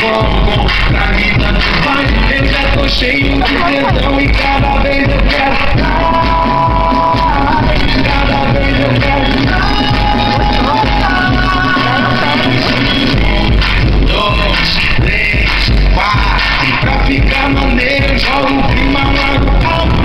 bom, pra mim tanto faz. Eu já tô cheio de tesão e cada vez eu quero mais, cada vez eu quero mais. 1, 2, 3, 4, e pra ficar maneiro eu jogo o clima lá no alto.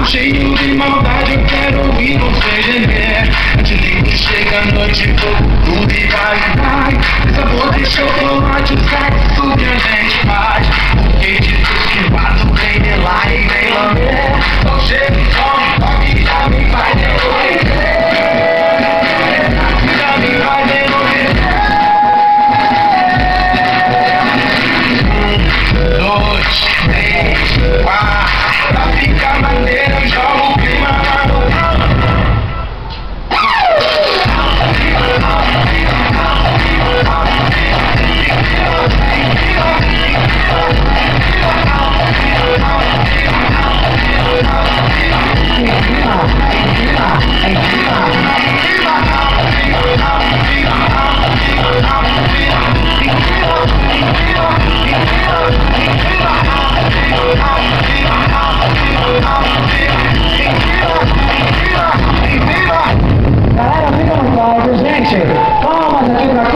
Cheio de maldade, eu quero ouvir você gemer. Antes nem que chega a noite, tudo e vai. Sabor de chocolate, o sexo